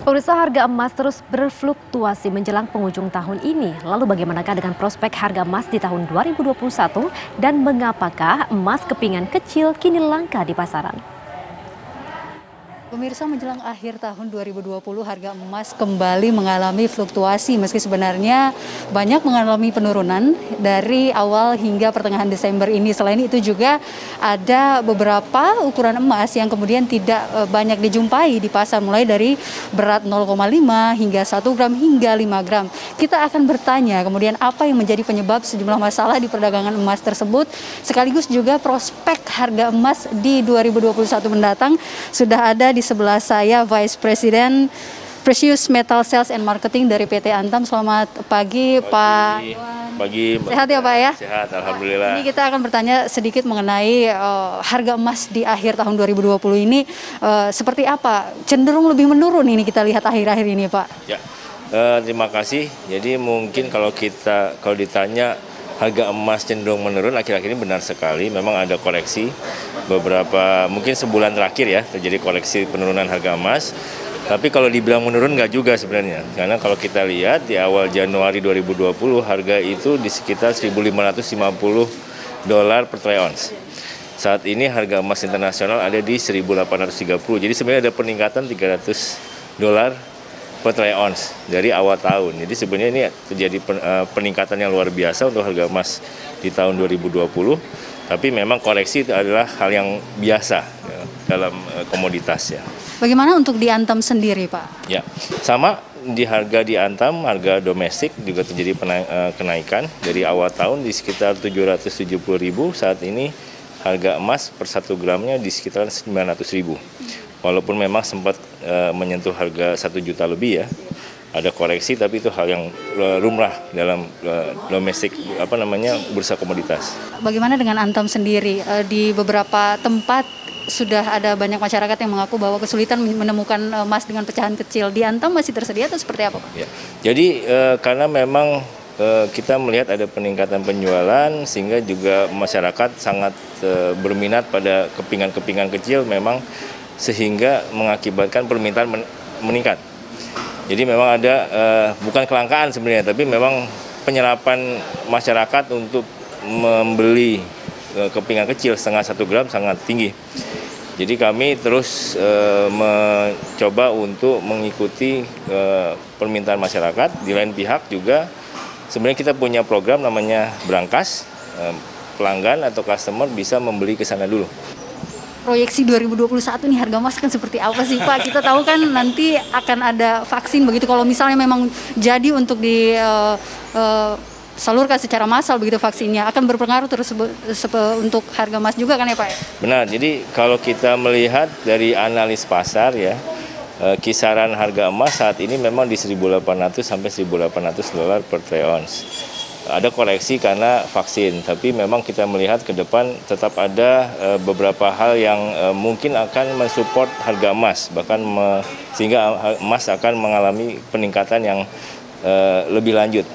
Pemirsa, harga emas terus berfluktuasi menjelang penghujung tahun ini. Lalu bagaimanakah dengan prospek harga emas di tahun 2021 dan mengapakah emas kepingan kecil kini langka di pasaran? Pemirsa, menjelang akhir tahun 2020 harga emas kembali mengalami fluktuasi meski sebenarnya banyak mengalami penurunan dari awal hingga pertengahan Desember ini. Selain itu juga ada beberapa ukuran emas yang kemudian tidak banyak dijumpai di pasar, mulai dari berat 0,5 hingga 1 gram hingga 5 gram. Kita akan bertanya kemudian apa yang menjadi penyebab sejumlah masalah di perdagangan emas tersebut, sekaligus juga prospek harga emas di 2021 mendatang. Sudah ada di sebelah saya Vice President Precious Metal Sales and Marketing dari PT Antam. Selamat pagi, Pak. Pagi. Sehat ya, Pak ya? Sehat, alhamdulillah. Ini kita akan bertanya sedikit mengenai harga emas di akhir tahun 2020 ini seperti apa? Cenderung lebih menurun ini kita lihat akhir-akhir ini, Pak. Ya, terima kasih. Jadi mungkin kalau ditanya harga emas cenderung menurun akhir-akhir ini, benar sekali. Memang ada koreksi beberapa, mungkin sebulan terakhir ya, terjadi koreksi penurunan harga emas. Tapi kalau dibilang menurun nggak juga sebenarnya. Karena kalau kita lihat di awal Januari 2020 harga itu di sekitar $1.550 per troy ounce. Saat ini harga emas internasional ada di 1.830. Jadi sebenarnya ada peningkatan $300 per troy ounce dari awal tahun. Jadi sebenarnya ini terjadi peningkatan yang luar biasa untuk harga emas di tahun 2020. Tapi memang koreksi itu adalah hal yang biasa ya, dalam komoditas ya. Bagaimana untuk di Antam sendiri, Pak? Ya, sama di Antam, harga domestik juga terjadi kenaikan dari awal tahun di sekitar 770.000. Saat ini harga emas per 1 gramnya di sekitar 900.000. Walaupun memang sempat menyentuh harga 1 juta lebih ya. Ada koreksi, tapi itu hal yang lumrah dalam domestik bursa komoditas. Bagaimana dengan Antam sendiri? Di beberapa tempat sudah ada banyak masyarakat yang mengaku bahwa kesulitan menemukan emas dengan pecahan kecil. Di Antam masih tersedia atau seperti apa, Pak? Ya. Jadi karena memang kita melihat ada peningkatan penjualan, sehingga juga masyarakat sangat berminat pada kepingan-kepingan kecil, memang sehingga mengakibatkan permintaan meningkat. Jadi memang ada, bukan kelangkaan sebenarnya, tapi memang penyerapan masyarakat untuk membeli kepingan kecil setengah 1 gram sangat tinggi. Jadi kami terus mencoba untuk mengikuti permintaan masyarakat. Di lain pihak juga sebenarnya kita punya program namanya Brankas, pelanggan atau customer bisa membeli ke sana dulu. Proyeksi 2021 nih harga emas kan seperti apa sih, Pak? Kita tahu kan nanti akan ada vaksin begitu. Kalau misalnya memang jadi untuk salurkan secara massal begitu vaksinnya, akan berpengaruh terus untuk harga emas juga kan ya, Pak? Benar. Jadi kalau kita melihat dari analis pasar ya, kisaran harga emas saat ini memang di 1.800 sampai $1.800 per troy ounce. Ada koreksi karena vaksin, tapi memang kita melihat ke depan tetap ada beberapa hal yang mungkin akan mensupport harga emas, bahkan sehingga emas akan mengalami peningkatan yang lebih lanjut.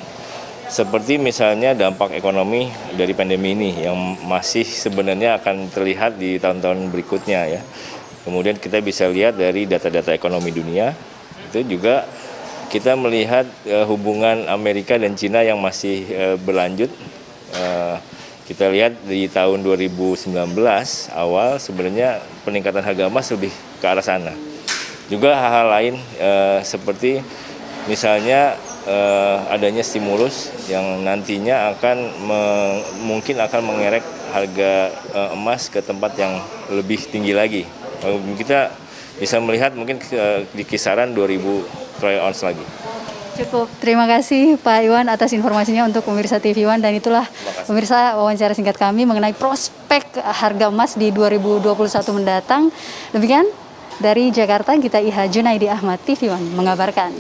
Seperti misalnya dampak ekonomi dari pandemi ini yang masih sebenarnya akan terlihat di tahun-tahun berikutnya ya. Kemudian kita bisa lihat dari data-data ekonomi dunia, itu juga kita melihat hubungan Amerika dan Cina yang masih berlanjut. Kita lihat di tahun 2019 awal sebenarnya peningkatan harga emas lebih ke arah sana. Juga hal-hal lain seperti misalnya adanya stimulus yang nantinya mungkin akan mengerek harga emas ke tempat yang lebih tinggi lagi. Kita bisa melihat mungkin di kisaran 2.000 troy ounce lagi. Cukup, terima kasih Pak Iwan atas informasinya untuk pemirsa TV One, dan itulah pemirsa wawancara singkat kami mengenai prospek harga emas di 2021 mendatang. Demikian dari Jakarta, kita Iha Junaidi Ahmad, TV One mengabarkan.